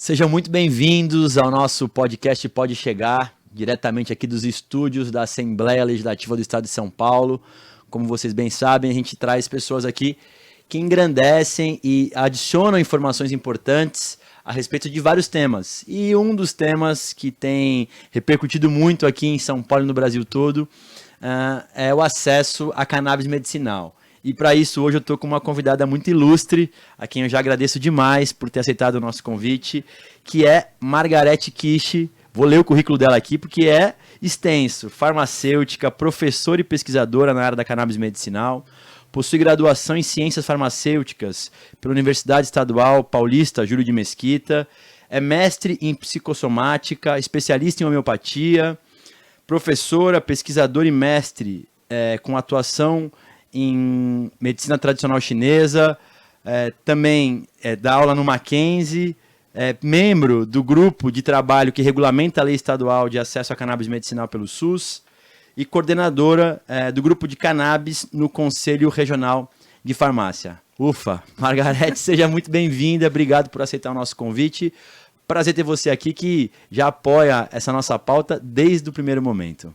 Sejam muito bem-vindos ao nosso podcast Pode Chegar, diretamente aqui dos estúdios da Assembleia Legislativa do Estado de São Paulo. Como vocês bem sabem, a gente traz pessoas aqui que engrandecem e adicionam informações importantes a respeito de vários temas. E um dos temas que tem repercutido muito aqui em São Paulo e no Brasil todo é o acesso à cannabis medicinal. E para isso, hoje eu estou com uma convidada muito ilustre, a quem eu já agradeço demais por ter aceitado o nosso convite, que é Margarete Kishi. Vou ler o currículo dela aqui, porque é extenso. Farmacêutica, professora e pesquisadora na área da cannabis medicinal, possui graduação em Ciências Farmacêuticas pela Universidade Estadual Paulista Júlio de Mesquita, é mestre em psicossomática, especialista em homeopatia, professora, pesquisadora e mestre com atuação em medicina tradicional chinesa, também dá aula no Mackenzie, membro do grupo de trabalho que regulamenta a lei estadual de acesso à cannabis medicinal pelo SUS e coordenadora do grupo de cannabis no Conselho Regional de Farmácia. Ufa! Margarete, seja muito bem-vinda, obrigado por aceitar o nosso convite. Prazer ter você aqui que já apoia essa nossa pauta desde o primeiro momento.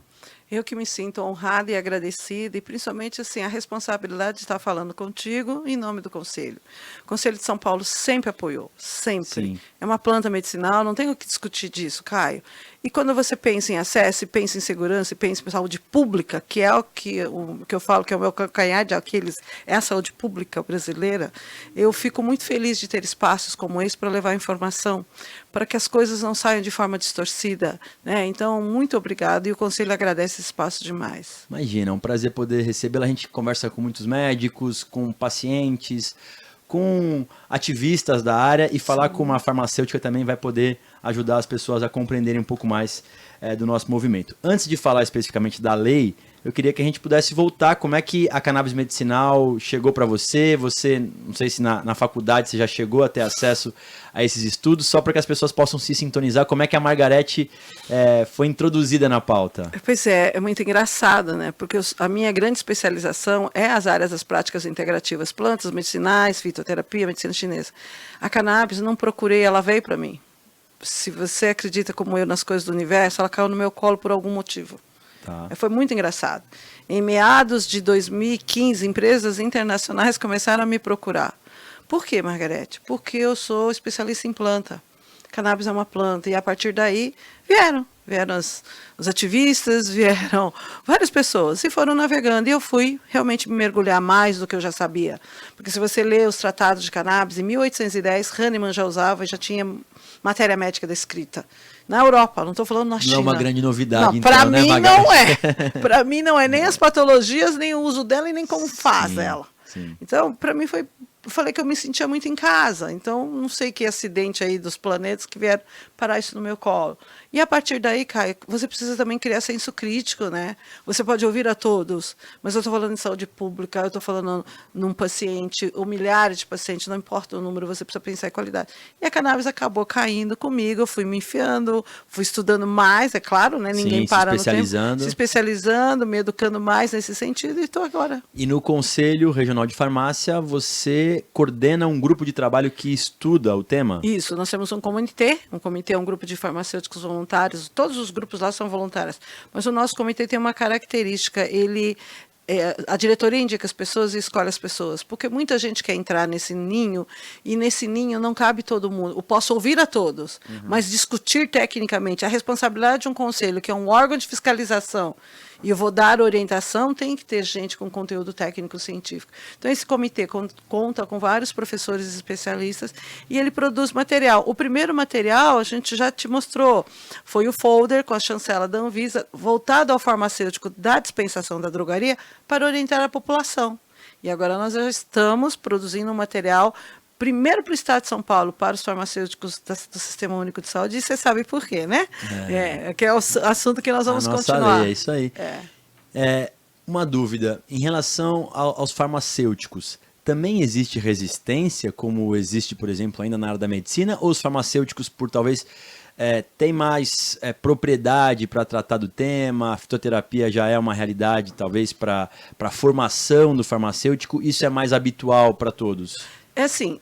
Eu que me sinto honrada e agradecida, e principalmente assim, a responsabilidade de estar falando contigo em nome do Conselho. O Conselho de São Paulo sempre apoiou, sempre. Sim. É uma planta medicinal, não tenho o que discutir disso, Caio. E quando você pensa em acesso, pensa em segurança, pensa em saúde pública, que é o que eu falo que é o meu calcanhar de Aquiles, é a saúde pública brasileira, eu fico muito feliz de ter espaços como esse para levar informação, para que as coisas não saiam de forma distorcida, né? Então, muito obrigado, e o Conselho agradece esse espaço demais. Imagina, é um prazer poder recebê-la. A gente conversa com muitos médicos, com pacientes, com ativistas da área, e falar com uma farmacêutica também vai poder ajudar as pessoas a compreenderem um pouco mais do nosso movimento. Antes de falar especificamente da lei, eu queria que a gente pudesse voltar como é que a cannabis medicinal chegou para você. Você, não sei se na faculdade você já chegou a ter acesso a esses estudos, só para que as pessoas possam se sintonizar, como é que a Margarete foi introduzida na pauta. Pois é muito engraçado, né? Porque a minha grande especialização é as áreas das práticas integrativas, plantas medicinais, fitoterapia, medicina chinesa. A cannabis, não procurei, ela veio para mim. Se você acredita como eu nas coisas do universo, ela caiu no meu colo por algum motivo. Tá. Foi muito engraçado. Em meados de 2015, empresas internacionais começaram a me procurar. Por quê, Margarete? Porque eu sou especialista em planta. Cannabis é uma planta. E a partir daí vieram os ativistas, vieram várias pessoas e foram navegando. E eu fui realmente mergulhar mais do que eu já sabia. Porque se você lê os tratados de cannabis, em 1810, Hahnemann já usava e já tinha matéria médica descrita. Na Europa, não estou falando na China. Não é uma grande novidade, então, para mim Margarete? Não é. Para mim não é nem as patologias, nem o uso dela e nem como faz ela. Sim. Então, para mim foi... Eu falei que eu me sentia muito em casa, então não sei que acidente aí dos planetas que vieram parar isso no meu colo. E a partir daí, Caio, você precisa também criar senso crítico, né? Você pode ouvir a todos, mas eu estou falando de saúde pública, eu estou falando num paciente, ou milhares de pacientes, não importa o número, você precisa pensar em qualidade. E a cannabis acabou caindo comigo, eu fui me enfiando, fui estudando mais, é claro, né? Ninguém para no tempo. Se especializando, me educando mais nesse sentido, e estou agora. E no Conselho Regional de Farmácia, você coordena um grupo de trabalho que estuda o tema? Isso, nós temos um comitê é um grupo de farmacêuticos voluntários, todos os grupos lá são voluntários, mas o nosso comitê tem uma característica, a diretoria indica as pessoas e escolhe as pessoas, porque muita gente quer entrar nesse ninho, e nesse ninho não cabe todo mundo. Eu posso ouvir a todos, mas discutir tecnicamente. A responsabilidade de um conselho, que é um órgão de fiscalização, e eu vou dar orientação, tem que ter gente com conteúdo técnico-científico. Então, esse comitê conta com vários professores especialistas e ele produz material. O primeiro material, a gente já te mostrou, foi o folder com a chancela da Anvisa, voltado ao farmacêutico da dispensação da drogaria, para orientar a população. E agora nós já estamos produzindo um material primeiro para o Estado de São Paulo, para os farmacêuticos do Sistema Único de Saúde, e você sabe por quê, né? Que é o assunto que nós vamos continuar. Lei, é isso aí. Uma dúvida, em relação aos farmacêuticos, também existe resistência, como existe, por exemplo, ainda na área da medicina, ou os farmacêuticos, por talvez têm mais propriedade para tratar do tema, a fitoterapia já é uma realidade, talvez, para a formação do farmacêutico, isso é mais habitual para todos? É assim,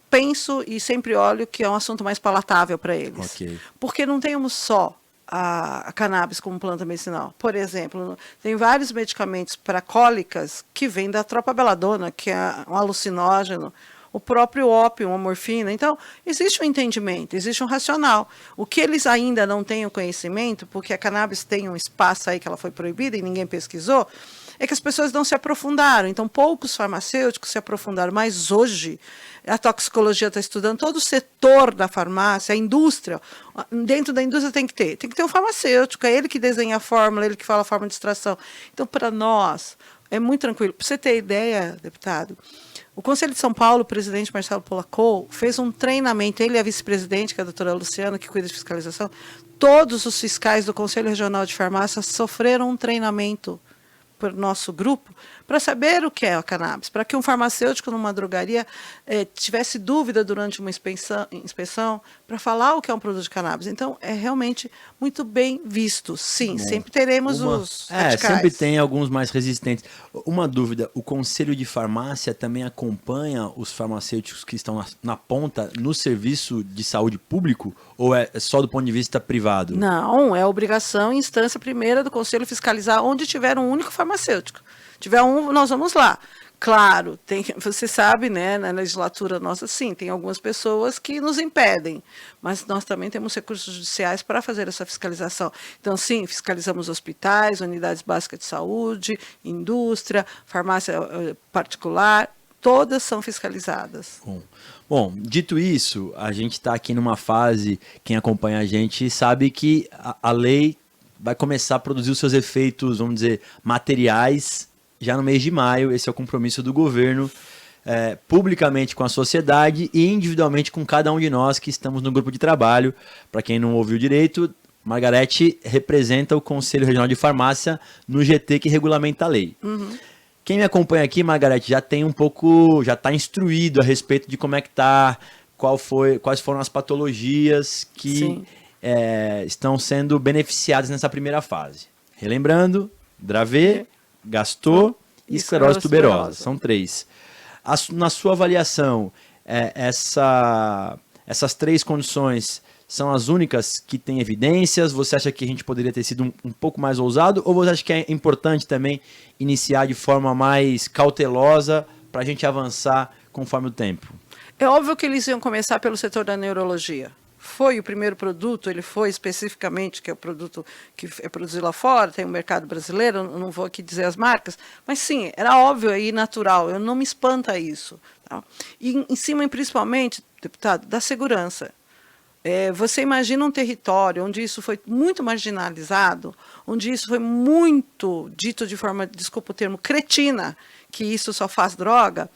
penso e sempre olho que é um assunto mais palatável para eles. Ok. Porque não temos só a cannabis como planta medicinal. Por exemplo, tem vários medicamentos para cólicas que vêm da tropa belladonna, que é um alucinógeno, o próprio ópio, a morfina. Então, existe um entendimento, existe um racional. O que eles ainda não têm o conhecimento, porque a cannabis tem um espaço aí que ela foi proibida e ninguém pesquisou, é que as pessoas não se aprofundaram. Então, poucos farmacêuticos se aprofundaram. Mas hoje, a toxicologia está estudando todo o setor da farmácia, a indústria. Dentro da indústria tem que ter um farmacêutico, é ele que desenha a fórmula, ele que fala a fórmula de extração. Então, para nós, é muito tranquilo. Para você ter ideia, deputado, o Conselho de São Paulo, o presidente Marcelo Polacco, fez um treinamento, ele e a vice-presidente, que é a doutora Luciana, que cuida de fiscalização, todos os fiscais do Conselho Regional de Farmácia sofreram um treinamento por nosso grupo, para saber o que é a cannabis, para que um farmacêutico numa drogaria tivesse dúvida durante uma inspeção para falar o que é um produto de cannabis. Então, é realmente muito bem visto. Sim, sempre teremos os radicais. Sempre tem alguns mais resistentes. Uma dúvida, o Conselho de Farmácia também acompanha os farmacêuticos que estão na ponta no serviço de saúde público ou é só do ponto de vista privado? Não, é obrigação e instância primeira do Conselho fiscalizar onde tiver um único farmacêutico. Tiver um, nós vamos lá. Claro, você sabe, né, na legislatura nossa, sim, tem algumas pessoas que nos impedem, mas nós também temos recursos judiciais para fazer essa fiscalização. Então, sim, fiscalizamos hospitais, unidades básicas de saúde, indústria, farmácia particular, todas são fiscalizadas. Bom, dito isso, a gente está aqui numa fase, quem acompanha a gente sabe que a lei vai começar a produzir os seus efeitos, vamos dizer, materiais, já no mês de maio. Esse é o compromisso do governo, publicamente com a sociedade e individualmente com cada um de nós que estamos no grupo de trabalho. Para quem não ouviu direito, Margarete representa o Conselho Regional de Farmácia no GT que regulamenta a lei. Uhum. Quem me acompanha aqui, Margarete, já tem já está instruído a respeito de como é que está, quais foram as patologias que estão sendo beneficiadas nessa primeira fase. Relembrando, Dravet, Gastro e esclerose tuberosa. São 3. Na sua avaliação, essas 3 condições são as únicas que têm evidências? Você acha que a gente poderia ter sido um pouco mais ousado? Ou você acha que é importante também iniciar de forma mais cautelosa para a gente avançar conforme o tempo? É óbvio que eles iam começar pelo setor da neurologia. Foi o primeiro produto, ele foi especificamente, que é o produto que é produzido lá fora, tem o mercado brasileiro, eu não vou aqui dizer as marcas, mas sim, era óbvio e natural, eu não me espanta isso. Tá? E em cima, principalmente, deputado, da segurança. Você imagina um território onde isso foi muito marginalizado, onde isso foi muito dito de forma, desculpa o termo, cretina, que isso só faz droga,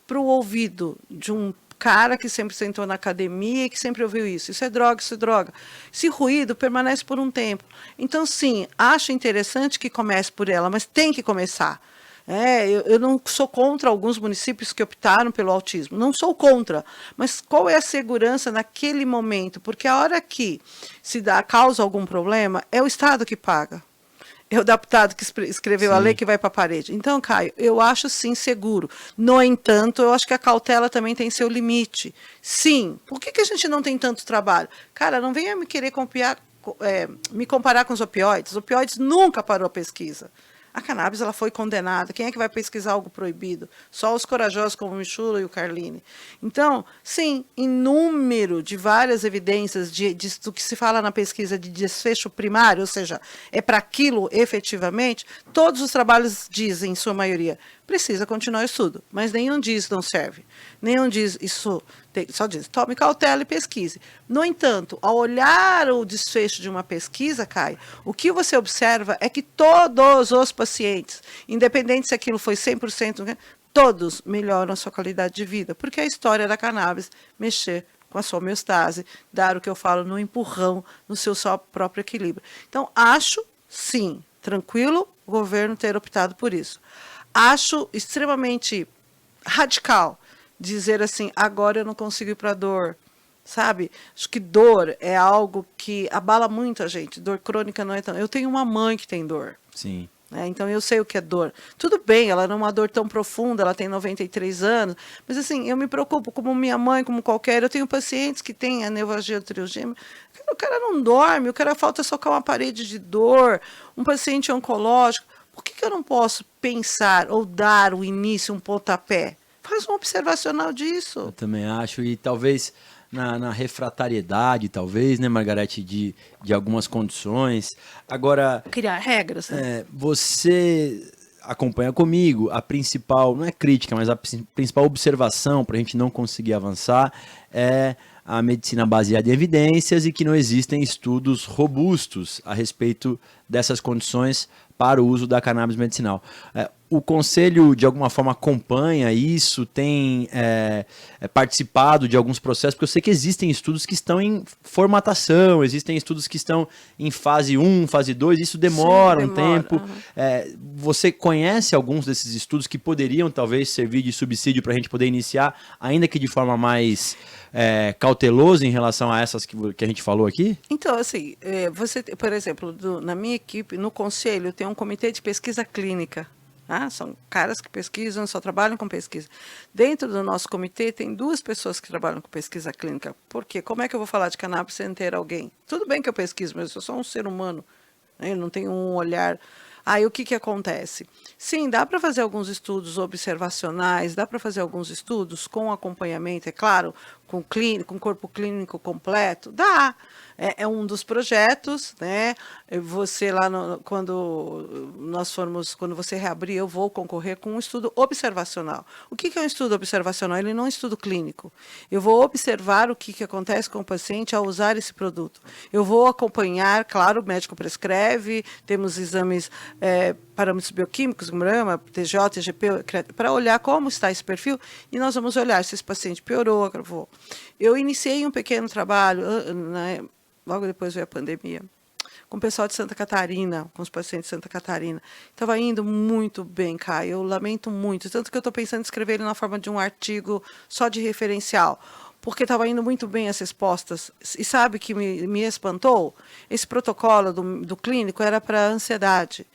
para o ouvido de um cara que sempre sentou na academia e que sempre ouviu isso. Isso é droga, isso é droga. Esse ruído permanece por um tempo. Então, sim, acho interessante que comece por ela, mas tem que começar. Eu não sou contra alguns municípios que optaram pelo autismo. Não sou contra. Mas qual é a segurança naquele momento? Porque a hora que causa algum problema, é o Estado que paga. É o deputado que escreveu a lei que vai para a parede. Então, Caio, eu acho sim seguro. No entanto, eu acho que a cautela também tem seu limite. Sim, por que a gente não tem tanto trabalho? Cara, não venha me querer me comparar com os opioides. Os opioides nunca parou a pesquisa. A cannabis ela foi condenada. Quem é que vai pesquisar algo proibido? Só os corajosos como o Michula e o Carline. Então, sim, em número de várias evidências do que se fala na pesquisa de desfecho primário, ou seja, é para aquilo efetivamente, todos os trabalhos dizem, em sua maioria, precisa continuar o estudo, mas nenhum diz não serve. Nenhum diz isso, só diz, tome cautela e pesquise. No entanto, ao olhar o desfecho de uma pesquisa, Caio, o que você observa é que todos os pacientes, independente se aquilo foi 100%, todos melhoram a sua qualidade de vida, porque a história da cannabis mexer com a sua homeostase, dar o que eu falo no empurrão, no seu próprio equilíbrio. Então, acho, sim, tranquilo o governo ter optado por isso. Acho extremamente radical dizer assim, agora eu não consigo ir para a dor, sabe? Acho que dor é algo que abala muito a gente, dor crônica não é tão... Eu tenho uma mãe que tem dor. Sim. né? Então eu sei o que é dor. Tudo bem, ela não é uma dor tão profunda, ela tem 93 anos, mas assim, eu me preocupo como minha mãe, como qualquer. Eu tenho pacientes que têm a neuralgia do triogêmeo. O cara não dorme, o cara falta socar uma parede de dor, um paciente oncológico. Por que eu não posso pensar ou dar o início, um pontapé? Faz um observacional disso. Eu também acho, e talvez na refratariedade, talvez, né, Margarete, de algumas condições. Agora, Criar regras, né? você acompanha comigo, a principal, não é crítica, mas a principal observação para a gente não conseguir avançar é a medicina baseada em evidências e que não existem estudos robustos a respeito dessas condições para o uso da cannabis medicinal. O Conselho, de alguma forma, acompanha isso, tem participado de alguns processos, porque eu sei que existem estudos que estão em formatação, existem estudos que estão em fase 1, fase 2, isso demora um tempo. Uhum. Você conhece alguns desses estudos que poderiam, talvez, servir de subsídio para a gente poder iniciar, ainda que de forma mais cautelosa em relação a essas que a gente falou aqui? Então, assim, você, por exemplo, na minha equipe, no Conselho, tem um comitê de pesquisa clínica. São caras que pesquisam, só trabalham com pesquisa. Dentro do nosso comitê tem 2 pessoas que trabalham com pesquisa clínica. Por quê? Como é que eu vou falar de cannabis sem ter alguém? Tudo bem que eu pesquiso, mas eu sou um ser humano, né? Eu não tenho um olhar. Aí o que acontece? Sim, dá para fazer alguns estudos observacionais, dá para fazer alguns estudos com acompanhamento, é claro, com corpo clínico completo, dá. É um dos projetos, né? Você lá, quando você reabrir, eu vou concorrer com um estudo observacional. O que é um estudo observacional? Ele não é um estudo clínico. Eu vou observar o que acontece com o paciente ao usar esse produto. Eu vou acompanhar, claro, o médico prescreve, temos exames, parâmetros bioquímicos, grama, TJ, TGP, para olhar como está esse perfil, e nós vamos olhar se esse paciente piorou, agravou. Eu iniciei um pequeno trabalho, né? Logo depois veio a pandemia, com o pessoal de Santa Catarina, com os pacientes de Santa Catarina. Estava indo muito bem, Caio, eu lamento muito, tanto que eu estou pensando em escrever ele na forma de um artigo só de referencial, porque estava indo muito bem as respostas. E sabe o que me espantou? Esse protocolo do clínico era para ansiedade.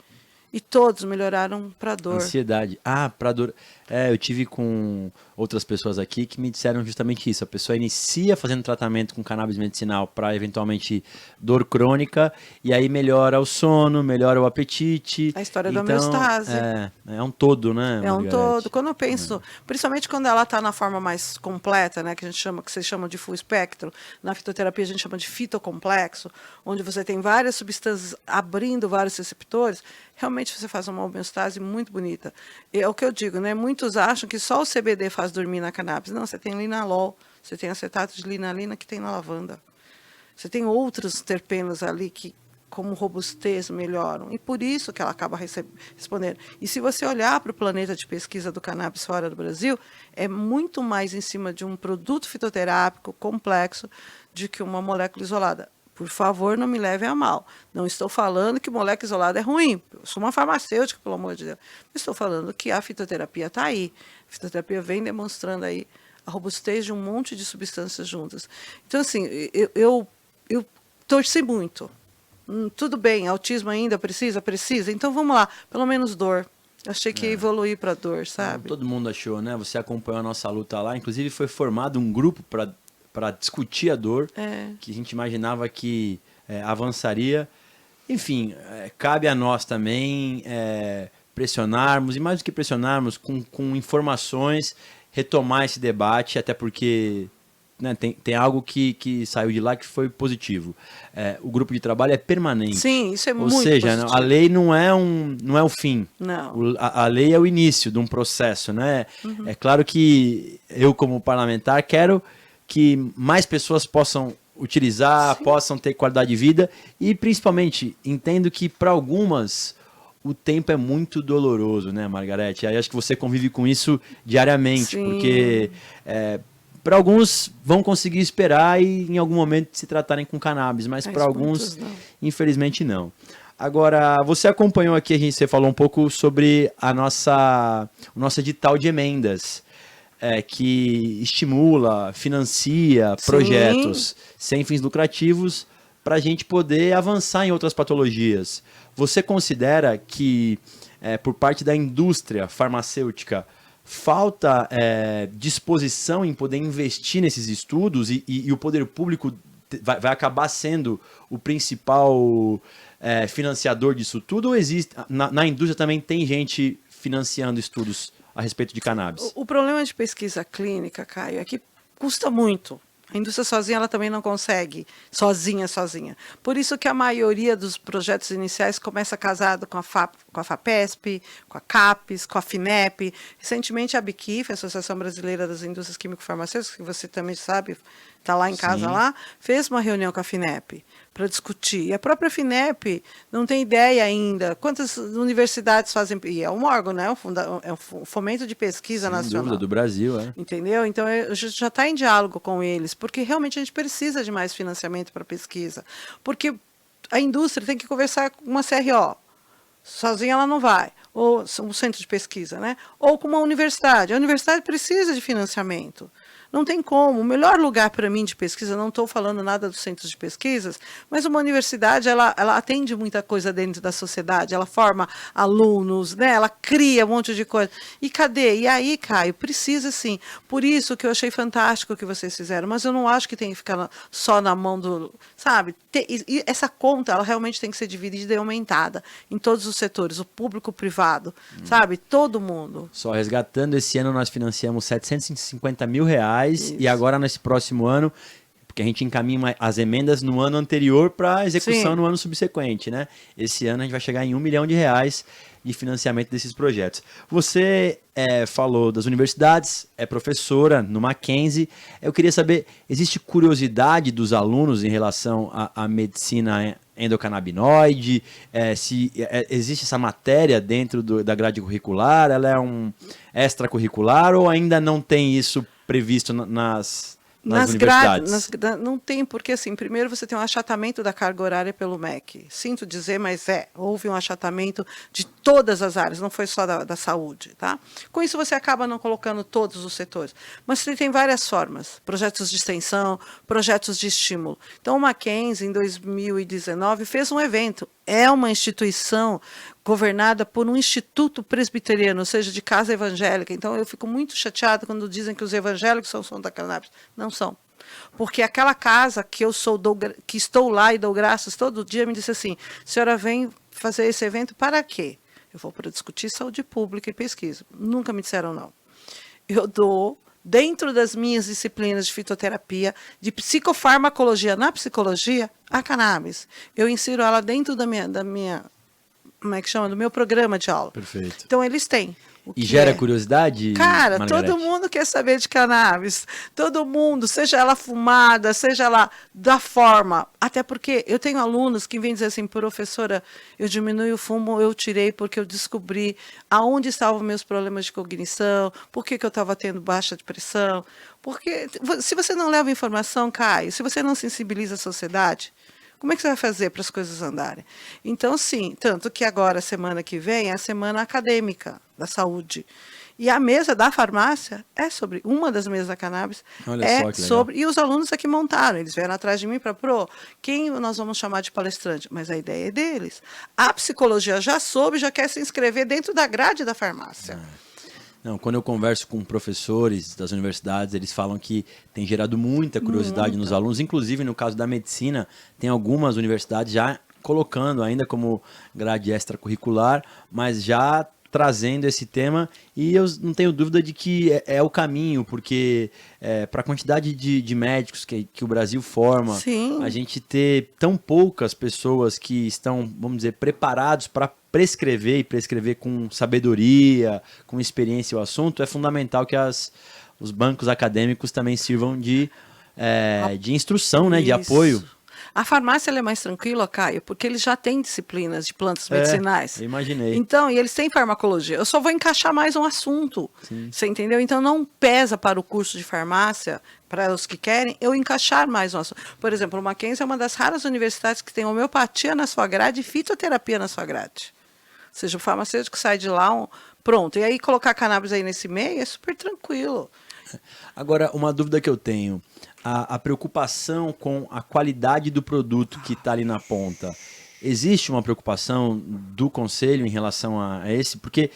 E todos melhoraram para dor. Ansiedade. Para dor. Eu tive com outras pessoas aqui que me disseram justamente isso. A pessoa inicia fazendo tratamento com cannabis medicinal para eventualmente dor crônica e aí melhora o sono, melhora o apetite. A história da homeostase. É um todo, né, Margarete? Um todo. Quando eu penso, principalmente quando ela está na forma mais completa, né, que vocês chamam de full espectro, na fitoterapia a gente chama de fitocomplexo, onde você tem várias substâncias abrindo vários receptores, realmente você faz uma homeostase muito bonita. E é o que eu digo, né? Muitos acham que só o CBD faz dormir na cannabis. Não, você tem linalol, você tem acetato de linalina que tem na lavanda. Você tem outros terpenos ali que, como robustez, melhoram. E por isso que ela acaba respondendo. E se você olhar para o planeta de pesquisa do cannabis fora do Brasil, é muito mais em cima de um produto fitoterápico complexo do que uma molécula isolada. Por favor, não me levem a mal. Não estou falando que molécula isolada é ruim. Eu sou uma farmacêutica, pelo amor de Deus. Estou falando que a fitoterapia está aí. A fitoterapia vem demonstrando aí a robustez de um monte de substâncias juntas. Então, assim, eu torci muito. Tudo bem, autismo ainda precisa? Precisa. Então, vamos lá. Pelo menos dor. Achei que ia evoluir para dor, sabe? Todo mundo achou, né? Você acompanhou a nossa luta lá. Inclusive, foi formado um grupo para discutir a dor, que a gente imaginava que avançaria. Enfim, cabe a nós também pressionarmos, e mais do que pressionarmos, com informações, retomar esse debate, até porque, né, tem algo que saiu de lá que foi positivo. O grupo de trabalho é permanente. Sim, isso é muito positivo. Ou seja, a lei não é o fim. Não. A lei é o início de um processo, né? Uhum. É claro que eu, como parlamentar, quero que mais pessoas possam utilizar, sim, possam ter qualidade de vida e, principalmente, entendo que para algumas o tempo é muito doloroso, né, Margarete? Aí acho que você convive com isso diariamente, sim, porque para alguns vão conseguir esperar e em algum momento se tratarem com cannabis, mas para alguns, infelizmente, não. Agora, você acompanhou aqui, você falou um pouco sobre o nosso edital de emendas, que estimula, financia, sim, projetos sem fins lucrativos para a gente poder avançar em outras patologias. Você considera que, por parte da indústria farmacêutica, falta disposição em poder investir nesses estudos e o poder público vai acabar sendo o principal financiador disso tudo? Ou existe, na indústria também tem gente financiando estudos a respeito de cannabis? O problema de pesquisa clínica, Caio, é que custa muito. A indústria sozinha ela também não consegue, sozinha. Por isso que a maioria dos projetos iniciais começa casado com a FAPESP, com a CAPES, com a FINEP. Recentemente a ABQIF, a Associação Brasileira das Indústrias Químico-Farmacêuticas, que você também sabe, está lá em casa, lá, fez uma reunião com a FINEP para discutir. E a própria FINEP não tem ideia ainda quantas universidades fazem, e é um órgão, né? É um fomento de pesquisa nacional. Sem dúvida, do Brasil, Entendeu? Então, a gente já está em diálogo com eles, porque realmente a gente precisa de mais financiamento para pesquisa. Porque a indústria tem que conversar com uma CRO. Sozinha ela não vai. Ou um centro de pesquisa, né? Ou com uma universidade. A universidade precisa de financiamento. Não tem como. O melhor lugar para mim de pesquisa, não estou falando nada dos centros de pesquisas, mas uma universidade, ela atende muita coisa dentro da sociedade, ela forma alunos, né? Ela cria um monte de coisa. E cadê? E aí, Caio, precisa sim. Por isso que eu achei fantástico o que vocês fizeram, mas eu não acho que tem que ficar só na mão do... Sabe? E essa conta, ela realmente tem que ser dividida e aumentada em todos os setores, o público, o privado, sabe? Todo mundo. Só resgatando, esse ano nós financiamos R$750 mil. Isso. E agora, nesse próximo ano, porque a gente encaminha as emendas no ano anterior para execução Sim. no ano subsequente, né? Esse ano a gente vai chegar em R$1 milhão de financiamento desses projetos. Você falou das universidades, é professora no Mackenzie. Eu queria saber, existe curiosidade dos alunos em relação à medicina endocannabinoide? Se existe essa matéria dentro da grade curricular? Ela é um extracurricular ou ainda não tem isso previsto nas universidades? Não tem, porque assim, primeiro você tem um achatamento da carga horária pelo MEC. Sinto dizer, mas houve um achatamento de todas as áreas, não foi só da saúde. Tá? Com isso você acaba não colocando todos os setores. Mas você tem várias formas, projetos de extensão, projetos de estímulo. Então o Mackenzie, em 2019, fez um evento. É uma instituição governada por um instituto presbiteriano, ou seja, de casa evangélica. Então, eu fico muito chateada quando dizem que os evangélicos são da cannabis. Não são. Porque aquela casa que que estou lá e dou graças todo dia, me disse assim, senhora vem fazer esse evento para quê? Eu vou para discutir saúde pública e pesquisa. Nunca me disseram não. Eu dou, dentro das minhas disciplinas de fitoterapia, de psicofarmacologia na psicologia, a cannabis. Eu insiro ela dentro da minha como é que chama? Do meu programa de aula. Perfeito. Então, eles têm. E gera curiosidade, Cara, Margarete? todo mundo quer saber de cannabis. Todo mundo, seja ela fumada, seja ela da forma. Até porque eu tenho alunos que vêm dizer assim, professora, eu diminui o fumo, eu tirei porque eu descobri aonde estavam meus problemas de cognição, por que eu estava tendo baixa de pressão. Porque se você não leva informação, Caio, se você não sensibiliza a sociedade, como é que você vai fazer para as coisas andarem? Então, sim, tanto que agora, semana que vem, é a semana acadêmica da saúde. E a mesa da farmácia é sobre, uma das mesas da cannabis Olha só que sobre, e os alunos aqui montaram, eles vieram atrás de mim para, quem nós vamos chamar de palestrante? Mas a ideia é deles. A psicologia já soube, já quer se inscrever dentro da grade da farmácia. Não, quando eu converso com professores das universidades, eles falam que tem gerado muita curiosidade nos alunos, inclusive no caso da medicina, tem algumas universidades já colocando ainda como grade extracurricular, mas já trazendo esse tema, e eu não tenho dúvida de que é o caminho, porque para a quantidade de médicos que o Brasil forma, Sim. a gente ter tão poucas pessoas que estão, vamos dizer, preparados para prescrever e prescrever com sabedoria, com experiência o assunto, é fundamental que os bancos acadêmicos também sirvam de instrução, né, de apoio. A farmácia ela é mais tranquila, Caio, porque eles já têm disciplinas de plantas medicinais. Eu imaginei. Então, e eles têm farmacologia. Eu só vou encaixar mais um assunto. Sim. Você entendeu? Então, não pesa para o curso de farmácia, para os que querem, eu encaixar mais um assunto. Por exemplo, o Mackenzie é uma das raras universidades que tem homeopatia na sua grade e fitoterapia na sua grade. Ou seja, o farmacêutico sai de lá, pronto. E aí, colocar cannabis aí nesse meio é super tranquilo. Agora, uma dúvida que eu tenho. A preocupação com a qualidade do produto que está ali na ponta. Existe uma preocupação do conselho em relação a esse? Porque,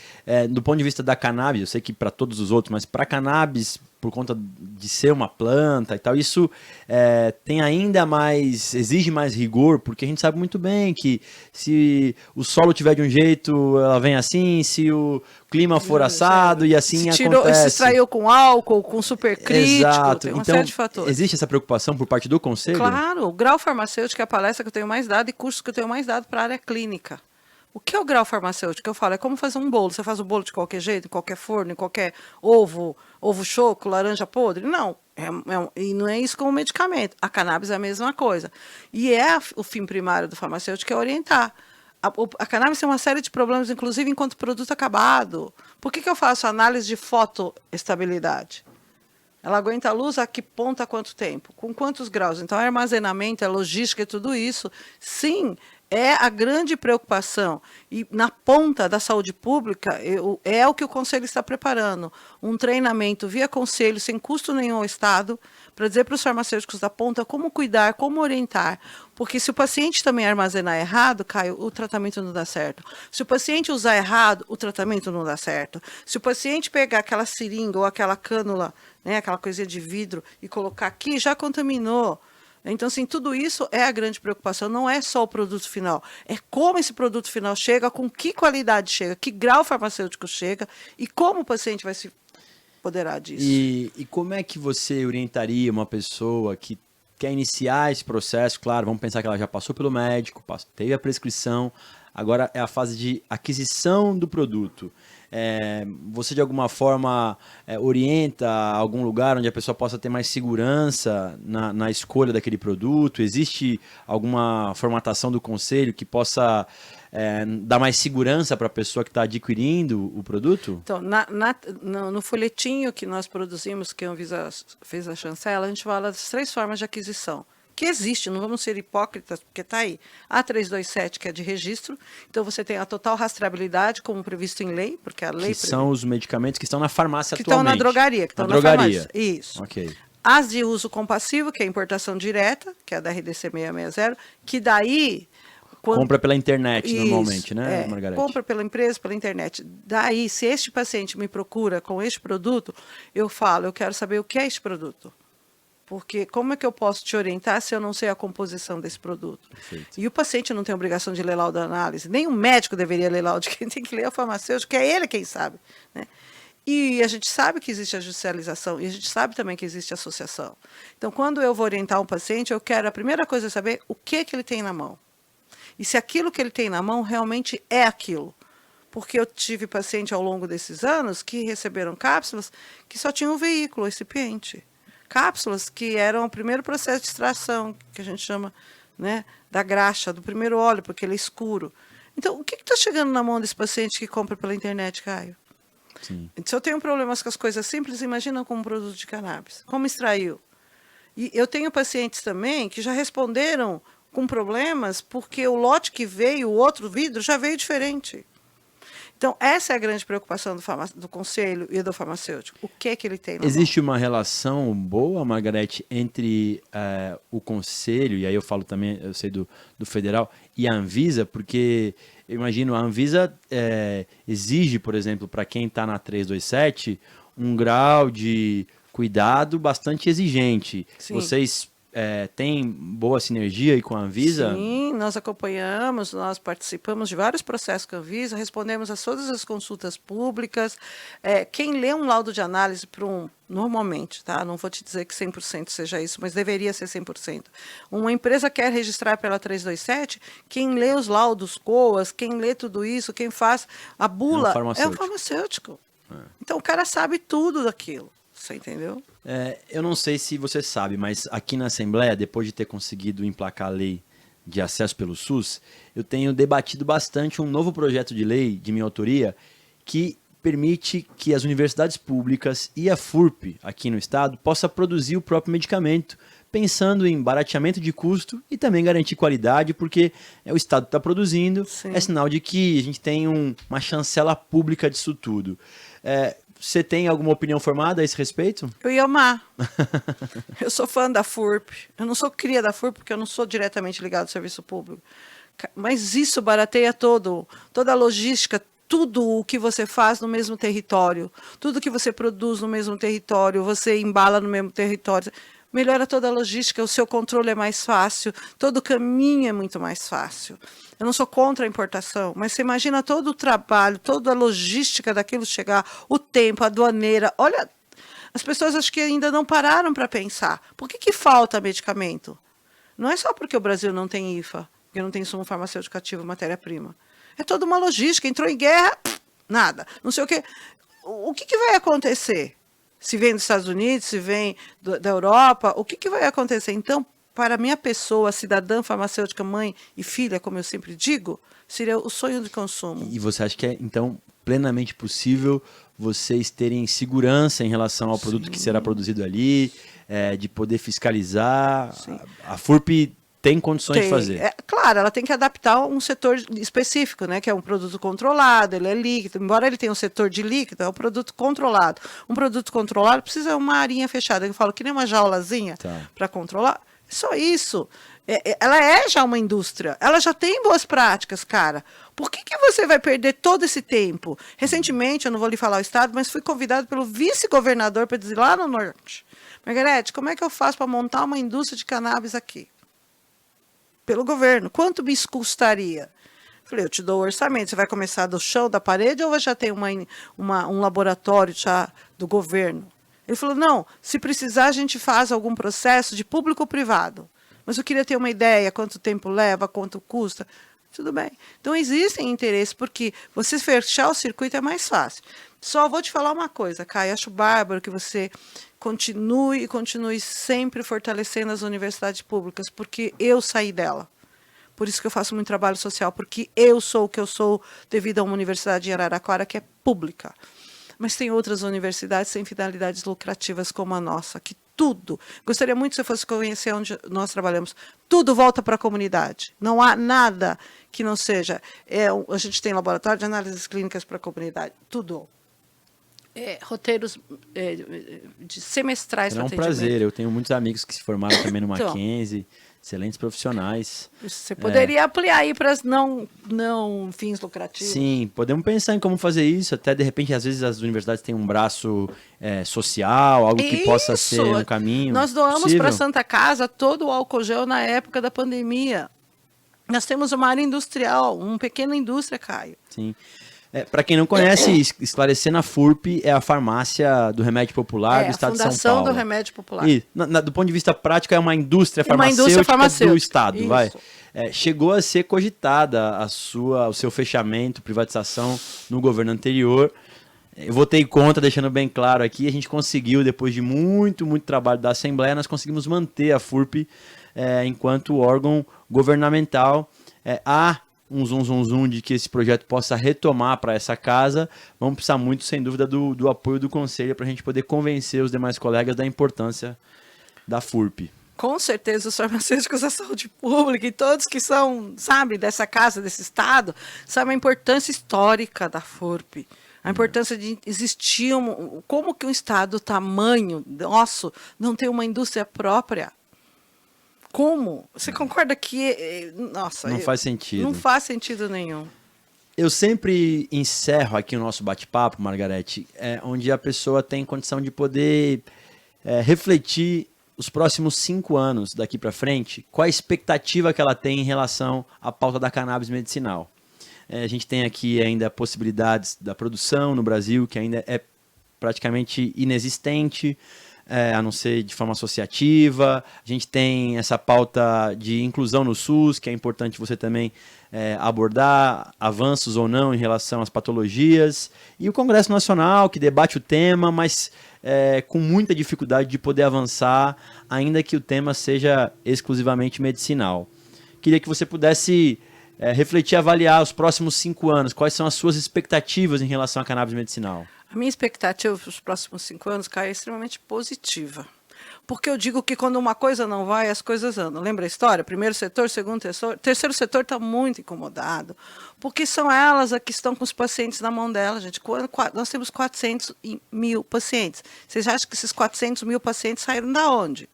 do ponto de vista da cannabis, eu sei que para todos os outros, mas para cannabis, por conta de ser uma planta e tal, isso tem ainda mais, exige mais rigor, porque a gente sabe muito bem que se o solo tiver de um jeito, ela vem assim, se o clima for assado e assim acontece. Se extraiu com álcool, com supercrítico, Exato. tem uma Então, série de fatores. existe essa preocupação por parte do conselho? Claro, o grau farmacêutico é a palestra que eu tenho mais dado e curso que eu tenho mais dado para a área clínica. O que é o grau farmacêutico? Eu falo, é como fazer um bolo. Você faz o bolo de qualquer jeito, em qualquer forno, em qualquer ovo choco, laranja podre? Não. E não é isso como medicamento. A cannabis é a mesma coisa. E o fim primário do farmacêutico é orientar. A cannabis tem uma série de problemas, inclusive enquanto produto acabado. Por que eu faço análise de fotoestabilidade? Ela aguenta a luz a que ponto, a quanto tempo? Com quantos graus? Então, armazenamento, logística e tudo isso, sim, é a grande preocupação. E na ponta da saúde pública, é o que o Conselho está preparando. Um treinamento via Conselho, sem custo nenhum ao Estado, para dizer para os farmacêuticos da ponta como cuidar, como orientar. Porque se o paciente também armazenar errado, Caio, o tratamento não dá certo. Se o paciente usar errado, o tratamento não dá certo. Se o paciente pegar aquela seringa ou aquela cânula, né, aquela coisinha de vidro, e colocar aqui, já contaminou. Então, assim, tudo isso é a grande preocupação, não é só o produto final, é como esse produto final chega, com que qualidade chega, que grau farmacêutico chega e como o paciente vai se apoderar disso. E como é que você orientaria uma pessoa que quer iniciar esse processo? Claro, vamos pensar que ela já passou pelo médico, teve a prescrição, agora é a fase de aquisição do produto. Você de alguma forma orienta algum lugar onde a pessoa possa ter mais segurança na escolha daquele produto? Existe alguma formatação do conselho que possa dar mais segurança para a pessoa que está adquirindo o produto? Então, no folhetinho que nós produzimos, que a Anvisa fez a chancela, a gente fala das 3 formas de aquisição. Que existe, não vamos ser hipócritas, porque está aí. A 327, que é de registro, então você tem a total rastreabilidade, como previsto em lei, porque a lei... Que são os medicamentos que estão na farmácia que atualmente. Estão na drogaria, que estão na farmácia. Isso. Ok. As de uso compassivo, que é a importação direta, que é a da RDC 660, que daí... Compra pela internet, normalmente, né, Margarete? Compra pela empresa, pela internet. Daí, se este paciente me procura com este produto, eu falo, eu quero saber o que é este produto. Porque como é que eu posso te orientar se eu não sei a composição desse produto? Perfeito. E o paciente não tem obrigação de ler laudo da análise. Nem o médico deveria ler laudo. Quem tem que ler é o farmacêutico, que é ele quem sabe. Né? E a gente sabe que existe a judicialização, e a gente sabe também que existe a associação. Então, quando eu vou orientar um paciente, eu quero, a primeira coisa é saber o que ele tem na mão. E se aquilo que ele tem na mão realmente é aquilo. Porque eu tive paciente ao longo desses anos que receberam cápsulas que só tinham um veículo, o recipiente. Cápsulas que eram o primeiro processo de extração, que a gente chama, né, da graxa, do primeiro óleo, porque ele é escuro. Então, o que está chegando na mão desse paciente que compra pela internet, Caio? Sim. Se eu tenho problemas com as coisas simples, imagina com um produto de cannabis. Como extraiu? E eu tenho pacientes também que já responderam com problemas porque o lote que veio, o outro vidro, já veio diferente. Então, essa é a grande preocupação do conselho e do farmacêutico. O que é que ele tem na mão? Existe uma relação boa, Margarete, entre o conselho, e aí eu falo também, eu sei do federal, e a Anvisa, porque eu imagino, a Anvisa exige, por exemplo, para quem está na 327, um grau de cuidado bastante exigente. Sim. Vocês têm boa sinergia aí com a Anvisa? Sim, nós acompanhamos, nós participamos de vários processos com a Anvisa, respondemos a todas as consultas públicas. Quem lê um laudo de análise normalmente, tá? Não vou te dizer que 100% seja isso, mas deveria ser 100%. Uma empresa quer registrar pela 327, quem lê os laudos COAS, quem lê tudo isso, quem faz a bula é o farmacêutico. Então o cara sabe tudo daquilo, você entendeu? Eu não sei se você sabe, mas aqui na Assembleia, depois de ter conseguido emplacar a lei de acesso pelo SUS, eu tenho debatido bastante um novo projeto de lei de minha autoria que permite que as universidades públicas e a FURP aqui no estado possa produzir o próprio medicamento, pensando em barateamento de custo e também garantir qualidade, porque o estado está produzindo, Sim. É sinal de que a gente tem uma chancela pública disso tudo. você tem alguma opinião formada a esse respeito? Eu ia amar. Eu sou fã da FURP. Eu não sou cria da FURP porque eu não sou diretamente ligado ao serviço público. Mas isso barateia toda a logística, tudo o que você faz no mesmo território, tudo que você produz no mesmo território, você embala no mesmo território. Melhora toda a logística, o seu controle é mais fácil, todo o caminho é muito mais fácil. Eu não sou contra a importação, mas você imagina todo o trabalho, toda a logística daquilo chegar, o tempo, a aduaneira. Olha, as pessoas acho que ainda não pararam para pensar. Por que falta medicamento? Não é só porque o Brasil não tem IFA, porque não tem insumo farmacêutico ativo, matéria-prima. É toda uma logística. Entrou em guerra, nada. Não sei o quê. O que vai acontecer? Se vem dos Estados Unidos, se vem da Europa, o que vai acontecer? Então, para a minha pessoa, cidadã farmacêutica, mãe e filha, como eu sempre digo, seria o sonho de consumo. E você acha que é, então, plenamente possível vocês terem segurança em relação ao produto que será produzido ali, de poder fiscalizar? A FURP tem condições de fazer? Claro, ela tem que adaptar um setor específico, né, que é um produto controlado, ele é líquido, embora ele tenha um setor de líquido, é um produto controlado. Um produto controlado precisa de uma arinha fechada, eu falo que nem uma jaulazinha para controlar. Só isso. Ela é já uma indústria, ela já tem boas práticas, cara. Por que você vai perder todo esse tempo? Recentemente, eu não vou lhe falar o estado, mas fui convidado pelo vice-governador para dizer lá no norte: Margarete, como é que eu faço para montar uma indústria de cannabis aqui? Pelo governo. Quanto me custaria? Falei, eu te dou o orçamento. Você vai começar do chão, da parede, ou já tem um laboratório já do governo? Ele falou, não, se precisar a gente faz algum processo de público ou privado. Mas eu queria ter uma ideia, quanto tempo leva, quanto custa. Tudo bem. Então existem interesses, porque você fechar o circuito é mais fácil. Só vou te falar uma coisa, Caio, acho bárbaro que você continue sempre fortalecendo as universidades públicas, porque eu saí dela. Por isso que eu faço muito trabalho social, porque eu sou o que eu sou devido a uma universidade em Araraquara que é pública. Mas tem outras universidades sem finalidades lucrativas como a nossa, que tudo, gostaria muito que você fosse conhecer onde nós trabalhamos, tudo volta para a comunidade. Não há nada que não seja. A gente tem laboratório de análises clínicas para a comunidade, tudo. Roteiros de semestrais para atendimento. É um prazer, eu tenho muitos amigos que se formaram também no Mackenzie, excelentes profissionais. Você poderia ampliar aí para não fins lucrativos? Sim, podemos pensar em como fazer isso, até de repente, às vezes as universidades têm um braço social, algo que possa ser um caminho. Nós doamos para a Santa Casa todo o álcool gel na época da pandemia. Nós temos uma área industrial, uma pequena indústria, Caio. Sim. Para quem não conhece, esclarecendo, a FURP é a farmácia do remédio popular do estado de São Paulo. A Fundação do Remédio Popular. E, do ponto de vista prático, é uma indústria farmacêutica do estado. Chegou a ser cogitada o seu fechamento, privatização no governo anterior. Eu votei contra, deixando bem claro aqui. A gente conseguiu, depois de muito trabalho da Assembleia, nós conseguimos manter a FURP enquanto órgão governamental. Há um zoom de que esse projeto possa retomar para essa casa. Vamos precisar muito, sem dúvida, do apoio do Conselho para a gente poder convencer os demais colegas da importância da FURP. Com certeza, os farmacêuticos da saúde pública e todos que são, sabe, dessa casa, desse estado, sabem a importância histórica da FURP. A importância de existir, como que um estado tamanho nosso não tem uma indústria própria. Como? Você concorda que... Nossa, não faz sentido. Não faz sentido nenhum. Eu sempre encerro aqui o nosso bate-papo, Margarete, onde a pessoa tem condição de poder refletir os próximos 5 anos daqui para frente, qual a expectativa que ela tem em relação à pauta da cannabis medicinal. A gente tem aqui ainda possibilidades da produção no Brasil, que ainda é praticamente inexistente, a não ser de forma associativa. A gente tem essa pauta de inclusão no SUS, que é importante você também abordar, avanços ou não em relação às patologias. E o Congresso Nacional, que debate o tema, mas com muita dificuldade de poder avançar, ainda que o tema seja exclusivamente medicinal. Queria que você pudesse refletir e avaliar os próximos 5 anos. Quais são as suas expectativas em relação à cannabis medicinal? A minha expectativa para os próximos 5 anos, Caio, é extremamente positiva. Porque eu digo que quando uma coisa não vai, as coisas andam. Lembra a história? Primeiro setor, segundo setor, terceiro setor está muito incomodado, porque são elas que estão com os pacientes na mão delas, gente. Nós temos 400 mil pacientes. Vocês acham que esses 400 mil pacientes saíram da onde?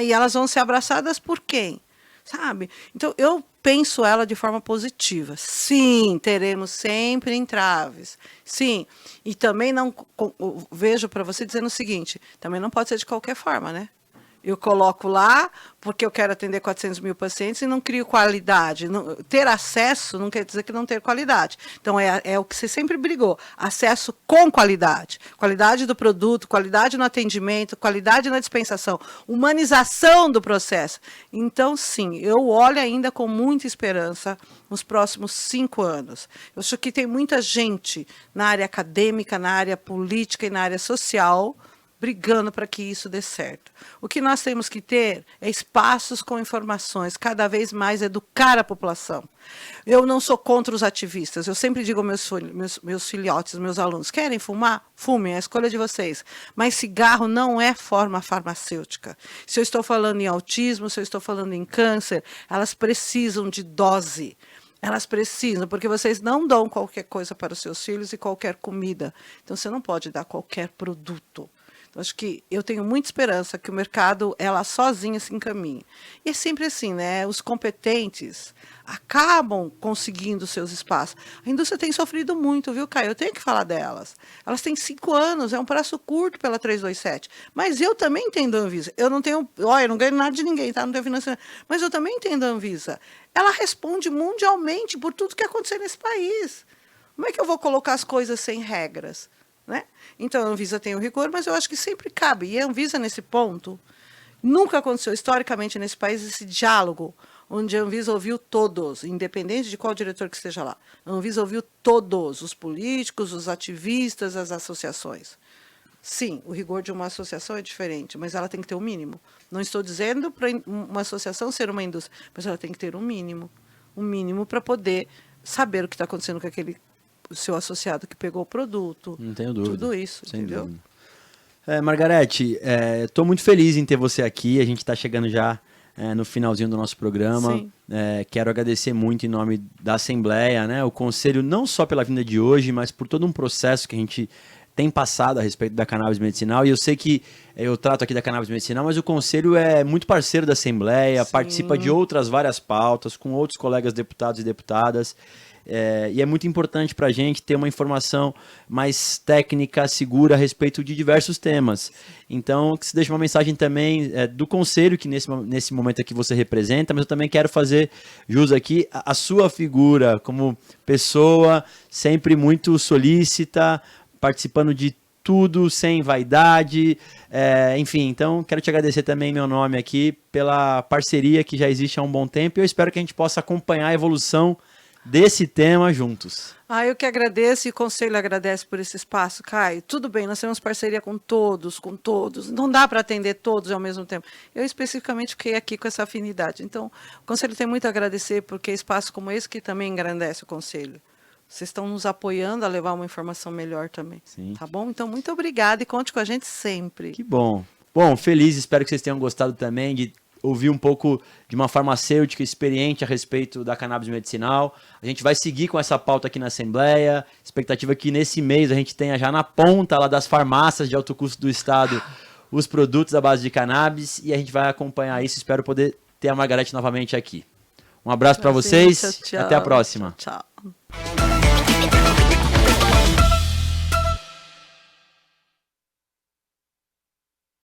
E elas vão ser abraçadas por quem? Sabe? Então, eu penso ela de forma positiva. Sim, teremos sempre entraves. Sim. E também não vejo para você dizendo o seguinte, também não pode ser de qualquer forma, né? Eu coloco lá porque eu quero atender 400 mil pacientes e não crio qualidade. Ter acesso não quer dizer que não ter qualidade. Então, é o que você sempre brigou. Acesso com qualidade. Qualidade do produto, qualidade no atendimento, qualidade na dispensação, humanização do processo. Então, sim, eu olho ainda com muita esperança nos próximos 5 anos. Eu acho que tem muita gente na área acadêmica, na área política e na área social brigando para que isso dê certo. O que nós temos que ter é espaços com informações, cada vez mais educar a população. Eu não sou contra os ativistas, eu sempre digo aos meus filhotes, meus alunos, querem fumar? Fumem, é a escolha de vocês. Mas cigarro não é forma farmacêutica. Se eu estou falando em autismo, se eu estou falando em câncer, elas precisam de dose. Elas precisam, porque vocês não dão qualquer coisa para os seus filhos e qualquer comida. Então, você não pode dar qualquer produto. Acho que eu tenho muita esperança que o mercado, ela sozinha se encaminhe. E é sempre assim, né? Os competentes acabam conseguindo seus espaços. A indústria tem sofrido muito, viu, Caio? Eu tenho que falar delas. Elas têm 5 anos, é um prazo curto pela 327. Mas eu também entendo a Anvisa. Eu não tenho, eu não ganho nada de ninguém, tá? Não tenho financiamento. Mas eu também entendo a Anvisa. Ela responde mundialmente por tudo que aconteceu nesse país. Como é que eu vou colocar as coisas sem regras? Né? Então, a Anvisa tem o rigor, mas eu acho que sempre cabe. E a Anvisa, nesse ponto, nunca aconteceu historicamente nesse país esse diálogo, onde a Anvisa ouviu todos, independente de qual diretor que esteja lá. A Anvisa ouviu todos, os políticos, os ativistas, as associações. Sim, o rigor de uma associação é diferente, mas ela tem que ter um mínimo. Não estou dizendo para uma associação ser uma indústria, mas ela tem que ter um mínimo para poder saber o que está acontecendo com aquele o seu associado que pegou o produto. Não tenho dúvida. Tudo isso, sem entendeu? Dúvida. Margarete, estou muito feliz em ter você aqui. A gente está chegando já no finalzinho do nosso programa. Quero agradecer muito em nome da Assembleia, né, o Conselho, não só pela vinda de hoje, mas por todo um processo que a gente tem passado a respeito da cannabis medicinal. E eu sei que eu trato aqui da cannabis medicinal, mas o Conselho é muito parceiro da Assembleia, participa de outras várias pautas, com outros colegas deputados e deputadas. E é muito importante para a gente ter uma informação mais técnica, segura a respeito de diversos temas. Então, que se deixe uma mensagem também do Conselho, que nesse momento aqui você representa, mas eu também quero fazer jus aqui a sua figura como pessoa sempre muito solícita, participando de tudo, sem vaidade, enfim. Então, quero te agradecer também em meu nome aqui pela parceria que já existe há um bom tempo e eu espero que a gente possa acompanhar a evolução desse tema juntos. Eu que agradeço e o Conselho agradece por esse espaço, Caio. Tudo bem, nós temos parceria com todos. Não dá para atender todos ao mesmo tempo. Eu especificamente fiquei aqui com essa afinidade. Então, o Conselho tem muito a agradecer porque é espaço como esse que também engrandece o Conselho. Vocês estão nos apoiando a levar uma informação melhor também. Sim. Tá bom? Então, muito obrigada e conte com a gente sempre. Que bom. Bom, feliz, espero que vocês tenham gostado também de ouvir um pouco de uma farmacêutica experiente a respeito da cannabis medicinal. A gente vai seguir com essa pauta aqui na Assembleia. Expectativa é que nesse mês a gente tenha já na ponta lá das farmácias de alto custo do estado os produtos à base de cannabis e a gente vai acompanhar isso. Espero poder ter a Margarete novamente aqui. Um abraço para vocês. Tchau. Até a próxima. Tchau.